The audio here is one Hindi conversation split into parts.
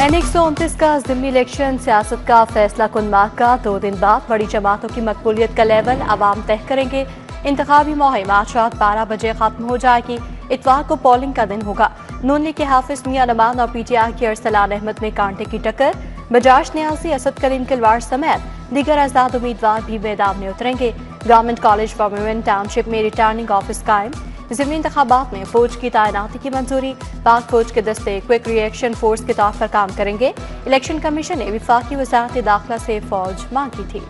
N129 का ज़िमनी इलेक्शन सियासत का फैसला कुन माह का 2 दिन बाद बड़ी जमातों की मकबूलियत का लेवल अवाम तय करेंगे। इंतखाबी मुहिम आज रात 12 बजे खत्म हो जाएगी। इतवार को पोलिंग का दिन होगा। नून लीग के हाफिज मियां नमान और PTI के अरसलान अहमद में कांटे की टक्कर। बजाज न्यासी असद करीम किलवाड़ समेत दीगर आजाद उम्मीदवार भी मैदान में उतरेंगे। Government college for women township में रिटर्निंग ऑफिस कायम। ज़िमनी इंतखाबात में फौज की तैनाती की मंजूरी। पाक फौज के दस्ते क्विक रिएक्शन फोर्स के तौर पर काम करेंगे। इलेक्शन कमीशन ने विफाकी वज़ारत दाखिला से फौज मांगी थी।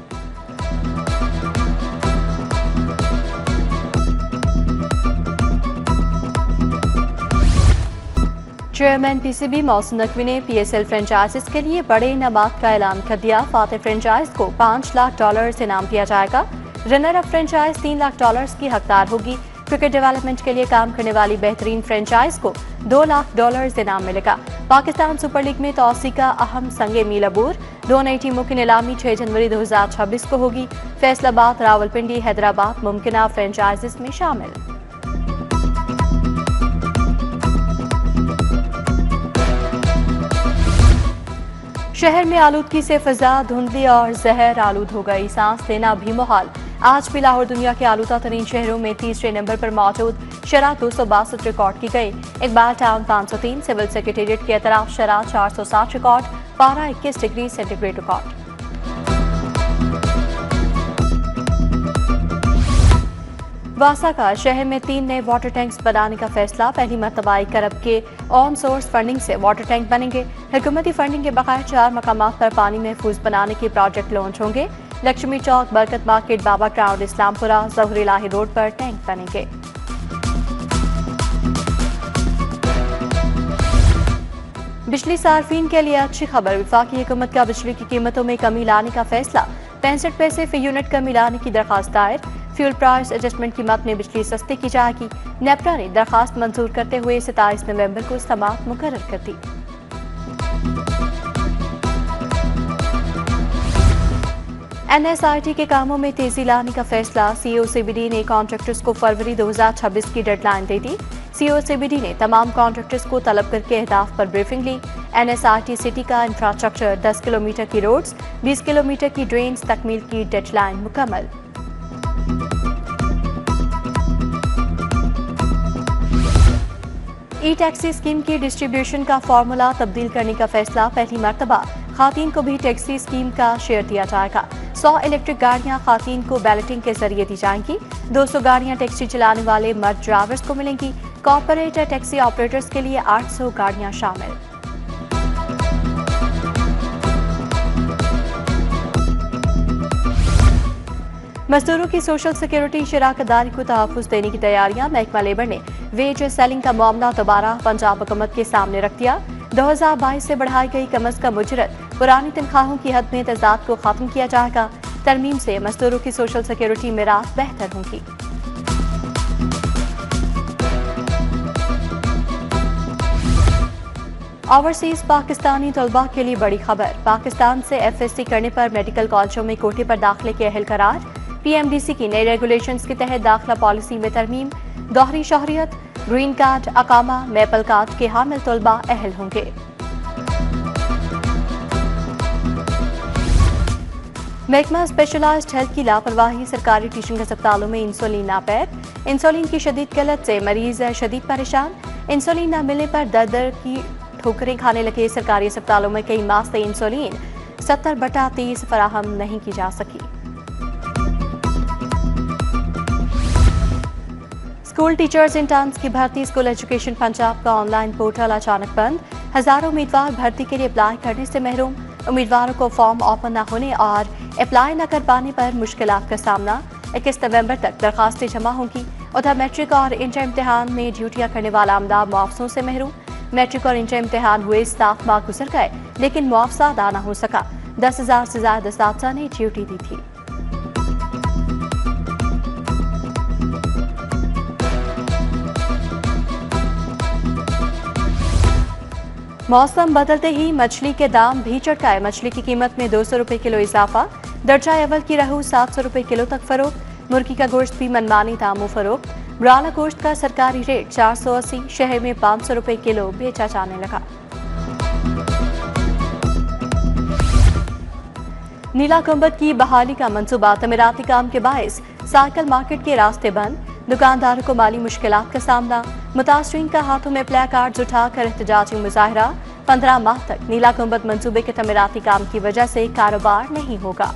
चेयरमैन PCB मोहसिन नकवी ने PSL फ्रेंचाइजिस के लिए बड़े इनामात का ऐलान कर दिया। फातेह फ्रेंचाइज को $5 लाख इनाम दिया जाएगा। रनर अप फ्रेंचाइज $3 लाख की हकदार होगी। क्रिकेट डेवलपमेंट के लिए काम करने वाली बेहतरीन फ्रेंचाइज को $2 लाख इनाम मिलेगा। पाकिस्तान सुपर लीग में तौसी का अहम संगे मील अबूर। 2 नई टीमों की नीलामी 6 जनवरी 2026 को होगी। फैसलाबाद, रावलपिंडी, हैदराबाद मुमकिन फ्रेंचाइजिस में शामिल। शहर में आलूदगी से फिजा धुंधली और जहर आलूद हो गई। सांस लेना भी मुहाल। आज भी लाहौर दुनिया के आलूदा तरीन शहरों में तीसरे नंबर पर मौजूद। शरह 262 रिकॉर्ड की गई। इकबाल टाउन 503, सिविल सेक्रेटेरिएट के अतराफ शरह 460 रिकॉर्ड। पारा 21 डिग्री सेंटीग्रेड रिकॉर्ड। वासा का शहर में 3 नए वाटर टैंक्स बनाने का फैसला। पहली मरतबा 1 अरब के ऑन सोर्स फंडिंग से वाटर टैंक बनेंगे। हुकूमती फंडिंग के बगैर 4 मकामात पर पानी महफूज बनाने के प्रोजेक्ट लॉन्च होंगे। लक्ष्मी चौक, बरकत मार्केट, बाबा ग्राउंड, इस्लामपुरा, ज़हुर इलाही रोड पर टैंक बनेंगे। बिजली सार्फिन के लिए अच्छी खबर। वफाकी हुकूमत का बिजली की कीमतों में कमी लाने का फैसला। 65 पैसे फी यूनिट कमी लाने की दरखास्त दायर। फ्यूल प्राइस एडजस्टमेंट की मद में बिजली सस्ती की जाएगी। नेपरा ने दरखास्त मंजूर करते हुए 27 नवंबर को समाअत मुकर्रर कर दी। NSIT के कामों में तेजी लाने का फैसला। CEO CBD ने कॉन्ट्रैक्टर्स को फरवरी 2026 की डेडलाइन दे दी। CEO CBD ने तमाम कॉन्ट्रैक्टर्स को तलब करके अहदाफ पर ब्रीफिंग ली। NSIT सिटी का इंफ्रास्ट्रक्चर 10 किलोमीटर की रोड्स, 20 किलोमीटर की ड्रेन्स तकमील की डेडलाइन मुकम्मल। टैक्सी स्कीम की डिस्ट्रीब्यूशन का फार्मूला तब्दील करने का फैसला। पहली मरतबा खातीन को भी टैक्सी स्कीम का शेयर दिया जाएगा। 100 इलेक्ट्रिक गाड़ियां खातीन को बैलेटिंग के जरिए दी जाएंगी। 200 गाड़ियां टैक्सी चलाने वाले मर्द ड्राइवर्स को मिलेंगी। कॉर्पोरेट टैक्सी ऑपरेटर्स के लिए 800 गाड़ियां शामिल। मजदूरों की सोशल सिक्योरिटी शराकतदारी को तहफ़्फ़ुज़ देने की तैयारियां। महकमा लेबर ने वेज सेलिंग का मामला दोबारा पंजाब हुकूमत के सामने रख दिया। 2022 से बढ़ाई गई कम अज़ कम उजरत, पुरानी तनख्वाहों की हद में तजाद को खत्म किया जाएगा। तरमीम से मजदूरों की सोशल सिक्योरिटी मेराज बेहतर होंगी। ओवरसीज पाकिस्तानी तलबा के लिए बड़ी खबर। पाकिस्तान से FSC करने पर मेडिकल कॉलेजों में कोटे पर दाखिले के अहल करार। PMDC की नई रेगुलेशंस के तहत दाखिला पॉलिसी में तरमीम। दोहरी शहरियत, ग्रीन कार्ड, अकामा, मेपल कार्ड के हामिल तलबा अहल होंगे। महकमा स्पेशलाइज्ड हेल्थ की लापरवाही। सरकारी टीचिंग अस्पतालों में इंसुलिन नापैद। इंसुलिन की शदीद किल्लत से मरीज शदीद परेशान। इंसुलिन न मिलने पर दर दर की ठोकरें खाने लगे। सरकारी अस्पतालों में कई माह से इंसुलिन 70/30 फराहम नहीं की जा सकी। स्कूल टीचर्स इंटर्न्स की भर्ती। स्कूल एजुकेशन पंजाब का ऑनलाइन पोर्टल अचानक बंद। हजारों उम्मीदवार भर्ती के लिए अप्लाई करने से महरूम। उम्मीदवारों को फॉर्म ओपन न होने और अप्लाई न कर पाने पर मुश्किलात का सामना। 21 नवंबर तक दरखास्तें जमा होंगी। उधर मैट्रिक और इंटर इम्तिहान में ड्यूटियां करने वाला आमदा मुआवजों से महरूम। मैट्रिक और इंटर इम्तिहान हुए 7 माह गुजर गए लेकिन मुआवजा अदा न हो सका। 10,000 से ज्यादा असातिज़ा ने ड्यूटी दी थी। मौसम बदलते ही मछली के दाम भी चटकाए। मछली की कीमत में 200 रुपए किलो इजाफा। दर्जा अव्वल की रहू 700 रुपए किलो तक फरोख्त। मुर्गी का गोश्त भी मनमानी दामों फरोख्त। ब्राला गोश्त का सरकारी रेट 480, शहर में 500 रुपए किलो बेचा जाने लगा। नीला गुंबद की बहाली का मंसूबा तमीराती काम के बायस साइकिल मार्केट के रास्ते बंद, दुकानदारों को माली मुश्किलात का सामना, मुतासरीन का हाथों में प्ले कार्ड्स उठाकर एहतजाजी मुजाहरा। 15 माह तक नीला गुंबद मंसूबे के तमीराती काम की वजह से कारोबार नहीं होगा।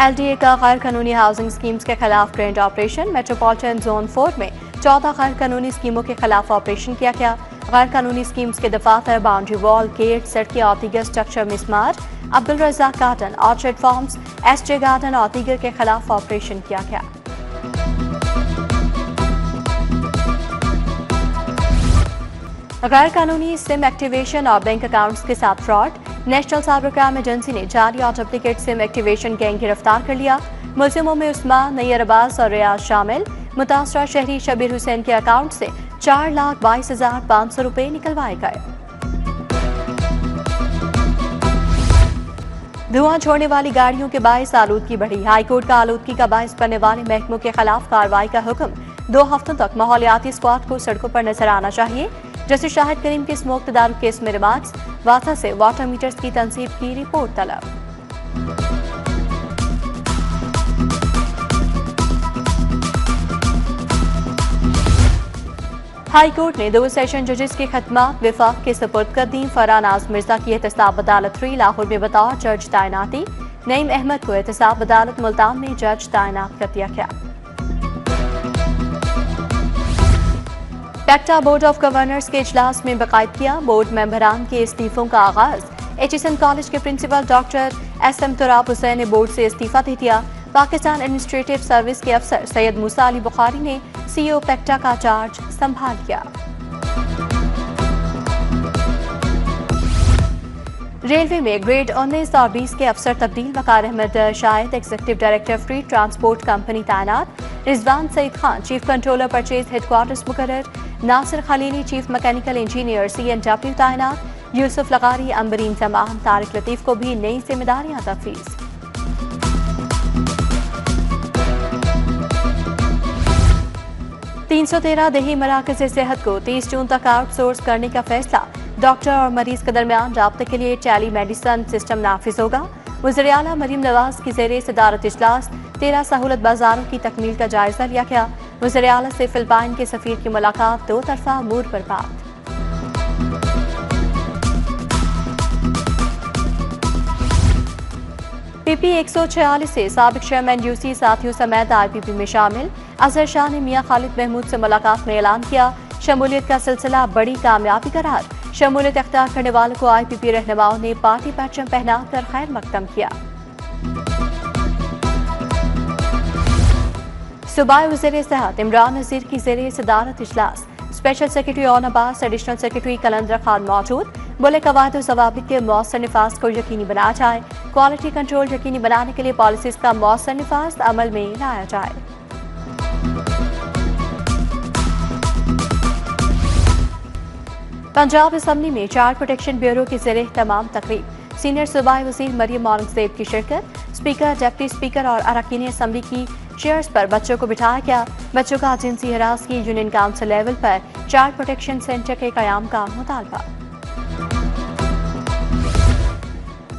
LDA का गैर कानूनी हाउसिंग स्कीम्स के खिलाफ ग्रैंड ऑपरेशन। मेट्रोपॉलिटन जोन 4 में 14 गैर कानूनी स्कीमों के खिलाफ ऑपरेशन किया गया। गैर कानूनी स्कीम्स के दफातर, बाउंड्री वॉल, गेट, सड़कें और दीगर स्ट्रक्चर मिसमार, Abdul Razzaq garden, orchard farms, SJ garden और दीगर के खिलाफ ऑपरेशन किया गया। गैर कानूनी सिम एक्टिवेशन और बैंक अकाउंट्स के साथ fraud. National Cyber Crime Agency ने जाली और डुप्लीकेट सिम एक्टिवेशन गैंग गिरफ्तार कर लिया। मुलजिमों में उस्मान, नैयर अब्बास और रियाज शामिल। मुतासरा शहरी शबीर हुसैन के अकाउंट से 4,22,500 रुपए निकलवाए गए। धुआं छोड़ने वाली गाड़ियों के बायस आलूदगी बढ़ी। हाईकोर्ट का आलूदगी का बायस बनने वाले महकमों के खिलाफ कार्रवाई का हुक्म। 2 हफ्तों तक माहौलियाती स्क्वाड को सड़कों पर नजर आना चाहिए। जस्टिस शाहिद करीम के स्मोक तदारुक केस में रिमार्क्स। वाथा से वाटर मीटर्स की तनसीब की रिपोर्ट तलब। हाई कोर्ट ने 2 सेशन जजेस की खदमात विफाक के सपुर्द कर दी। फरहान आज़म मिर्जा की एहतसाब अदालत 3 लाहौर में बतौर जज तैनाती। नईम अहमद को एहतसाब अदालत मुल्तान में जज तैनात कर दिया गया। पेक्टा बोर्ड ऑफ गवर्नर्स के इजलास में बाकायदगियां। बोर्ड मेंबरान के इस्तीफों का आगाज। HSN कॉलेज के principal doctor SM Turab Hussain ने बोर्ड से इस्तीफा दे दिया। पाकिस्तान एडमिनिस्ट्रेटिव सर्विस के अफसर सैयद मूसा अली बुखारी ने CEO पेक्टा का चार्ज संभाल लिया। रेलवे में ग्रेड 19 और 20 के अफसर तब्दील। Waqar Ahmed Shahid executive director free transport company तैनात। Rizwan Saeed Khan chief controller purchase headquarters मुकर्रर। Nasir Khalili chief mechanical engineer CNW तैनात। यूसुफ लगारी, अंबरीन तमाम, तारिक लतीफ को भी नई जिम्मेदारियां तफवीज। $313 दही मराकज़ सेहत को 30 जून तक आउटसोर्स करने का फैसला। डॉक्टर और मरीज के दरमियान राब्ते के लिए टेली मेडिसिन सिस्टम नाफिज होगा। वज़ीर आला मरीम नवाज की ज़ेरे सदारत इजलास 13 सहूलत बाजारों की तकमील का जायजा लिया गया। वज़ीर आला से फिलिपाइन के सफीर की मुलाकात। 2 तरफा अमूर पर बात। PP 146 से साबिक चेयरमैन UC साथियों समेत IPP में शामिल। अजहर शाह ने मियां खालिद महमूद से मुलाकात में ऐलान किया शमूलियत का सिलसिला बड़ी कामयाबी करार। शमूलियत इख्तियार करने वालों को IPP रहनुमाओं ने पार्टी परचम पहनाकर खैर मकदम किया। सूबाई वज़ीर सेहत इमरान नज़ीर की ज़ेरे सदारत इजलास। Special secretary Aun Abbas, additional secretary Qalandar Khan मौजूद। बोले कवायद और ज़वाबित के मौसर निफाज को यकीनी बनाया जाए। क्वालिटी कंट्रोल यकीनी बनाने के लिए पॉलिसीज का मौसर निफाज अमल में लाया जाए। पंजाब असम्बली में चाइल्ड प्रोटेक्शन ब्यूरो की ज़ेरे तमाम तकरीब। सीनियर सूबाई वज़ीर मरियम औरंगज़ेब की शिरकत। स्पीकर, डिप्टी स्पीकर और अरकान असम्बली की चेयर्स पर बच्चों को बिठाया गया। बच्चों का जिनसी हरासगी यूनियन काउंसिल लेवल पर चाइल्ड प्रोटेक्शन सेंटर के कयाम का मुतालबा।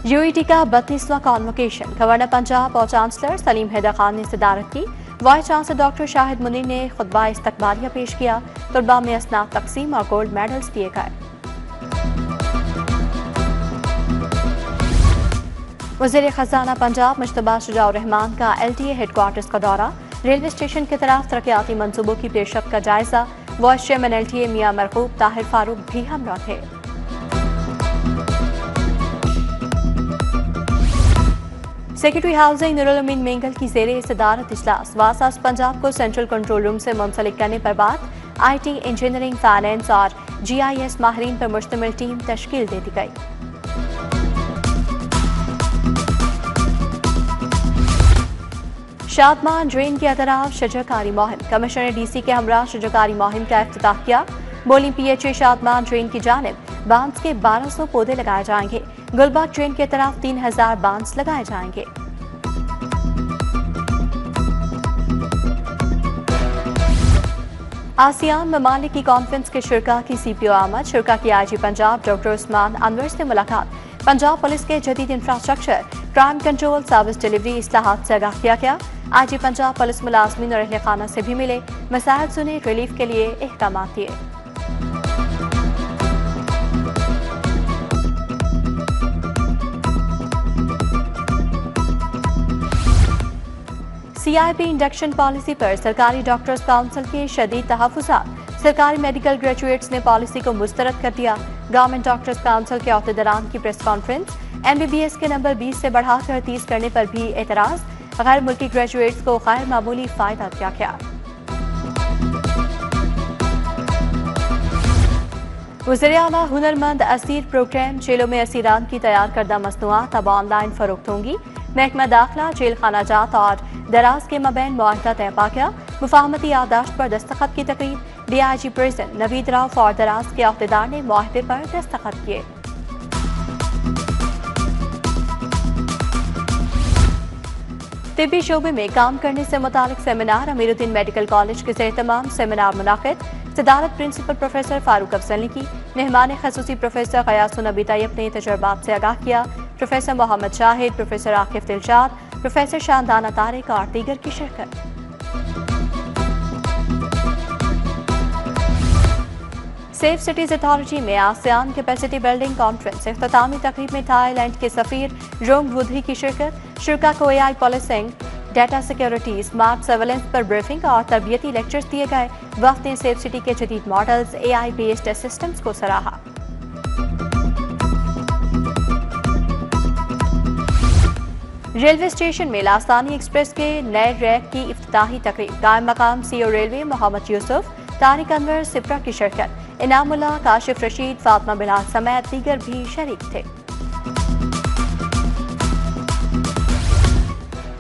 UET का 32वां कॉन्वोकेशन। गवर्नर पंजाब और चांसलर सलीम हैदर खान ने सदारत की। Vice chancellor doctor Shahid Munir ने खुतबा इस्तकबालिया पेश किया। तुलबा में असनाद तकसीम और गोल्ड मेडल्स दिए गए। वज़ीर खजाना पंजाब मुश्तबा शुजाउर रहमान का LTA हेडक्वार्टर्स का दौरा। रेलवे स्टेशन की तरफ तरक्याती मंसूबों की पेशरफ्त का जायजा। वाइस चेयरमैन LTA मियां मरहूब ताहिर फारूक भी हमरा थे। सेक्रेटरी हाउसिंग नूरुल अमीन मेंगल की ज़ेरे सदारत इजलास। वासास पंजाब को सेंट्रल कंट्रोल रूम से मुंसलिक करने पर बात। IT, इंजीनियरिंग, फाइनेंस और GIS माहिरीन पर मुश्तमिल टीम तश्कील दे दी गई। शादमान ड्रेन के अतराफ शजरकारी मुहिम। कमिश्नर ने DC के हमरा शजरकारी मुहिम का इफ्तिताह किया। बोली PHA शादमान ड्रेन की जानिब बांस के 1200 पौधे लगाए जाएंगे। गुलबाग ड्रेन के तरफ 3000 बांस लगाए जाएंगे। आसियान ममालिक की कॉन्फ्रेंस के शुरा की CPO आमद। शुरा की IG पंजाब डॉक्टर उस्मान अनवर से मुलाकात। पंजाब पुलिस के जदीद infrastructure, crime control, service delivery इस्लाहात से आगाह किया गया। आईजी पंजाब पुलिस मुलाजमीन और अहले खाना से भी मिले, मसाइल सुने, रिलीफ के लिए अहकाम दिए। CIP इंडक्शन पॉलिसी पर सरकारी डॉक्टर्स काउंसिल के शदीद तहफ़्फ़ुज़ात। सरकारी मेडिकल ग्रेजुएट्स ने पॉलिसी को मुस्तरद कर दिया। गवर्नमेंट डॉक्टर्स काउंसिल के अहदेदारान की प्रेस कॉन्फ्रेंस। MBBS के नंबर 20 से बढ़ाकर 30 करने पर भी एतराज़। गैर मुल्की ग्रेजुएट्स को गैर मामूली फ़ायदा दिया गया। वज़ीर-ए-आला हुनरमंद असीर प्रोग्राम। जेलों में असीरान की तैयार करदा मसनूआत अब ऑनलाइन फरोख्त होंगी। महकमा दाखिला, जेल खाना जात और दराज के मबैन मुआहदा तय पा गया। मुफाहमती यादाश्त पर दस्तखत की तकरीब। DIG प्रिजन नवीद राव और दराज के अहदेदार ने मुआहदे पर दस्तखत किए। तिब्बी शोबे में काम करने से मुतालिक सेमिनार। अमीरुद्दीन मेडिकल कॉलेज के एहतमाम सेमिनार मुनाकिद। सदारत प्रिंसिपल प्रोफेसर फारूक अफजल ने की। मेहमान खसूसी प्रोफेसर गयासुन अबी तैयब ने तजर्बात से आगाह किया। Professor Mohammad Shahid, professor Akif Dilshad, professor Shandana Tariq और दीगर की शिरकत। सेफ सिटीज अथॉरिटी में आसियान कैपेसिटी बिल्डिंग कॉन्फ्रेंस। इख्तितामी तकरीब में थाईलैंड के सफीर रोंग वुधरी की शिरकत। शुरा को AI policing, data security, smart surveillance पर ब्रीफिंग और तरबियती लेक्चर्स दिए गए। वक्त ने सेफ सिटी के जदीद मॉडल्स, AI बेस्ड सिस्टम्स को सराहा। रेलवे स्टेशन में लासानी एक्सप्रेस के नए रैक की इफ्तिताही तकरीब। कायम मकाम CEO रेलवे मोहम्मद यूसुफ, तारिक अनवर सिप्रा की शिरकत। इनामुल्लाह, काशिफ रशीद, फातिमा बिलाल समेत दीगर भी शरीक थे।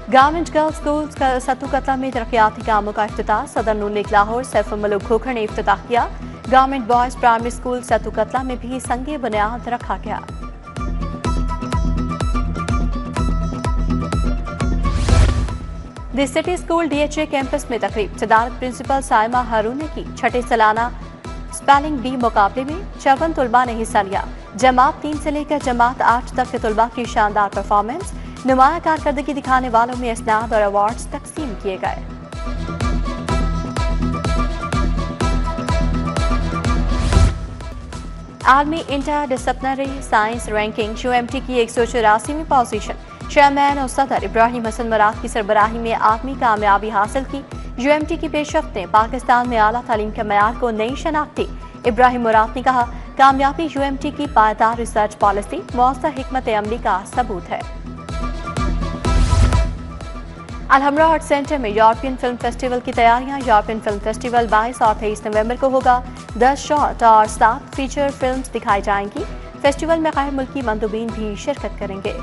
गवर्नमेंट गर्ल्स स्कूल सत्तू कतला में तरक्याती कामों का इफ्तिताह। सदर नून लीग लाहौर सैफ मलूक खोखर ने इफ्तिताह किया। गवर्नमेंट बॉयज प्राइमरी स्कूल सत्तू कतला में भी संगे बुनियाद रखा गया। The city school DHA campus में तकरीब। सदारत प्रिंसिपल साइमा हारून ने की। छठे सालाना स्पेलिंग बी मुकाबले में 54 तुलबा ने हिस्सा लिया। जमात 3 से लेकर जमात 8 तक के तुलबा की शानदार परफॉर्मेंस। नुमाया कारकर्दगी दिखाने वालों में इसनाद और अवार्ड्स तकसीम किए गए। आलमी इंटरडिसिप्लिनरी साइंस रैंकिंग UMT की 184वीं पोजीशन। चेयरमैन और सदर इब्राहिम हसन मुराद की सरबराही में आदमी कामयाबी हासिल की। UMT की पेशरफ्त ने पाकिस्तान में आला तालीम के मयार को नई शनाख्त दी। इब्राहिम मुराद ने कहा, कामयाबी UMT की पायदार रिसर्च पॉलिसी मौसर हिकमत अमली का सबूत है। अलहमरा आर्ट सेंटर में यूरोपियन फिल्म फेस्टिवल की तैयारियां। यूरोपियन फिल्म फेस्टिवल 22 और 23 नवंबर को होगा। 10 शॉर्ट और 7 फीचर फिल्म्स दिखाई जाएंगी। फेस्टिवल में गैर मुल्की मंदुबीन भी शिरकत करेंगे।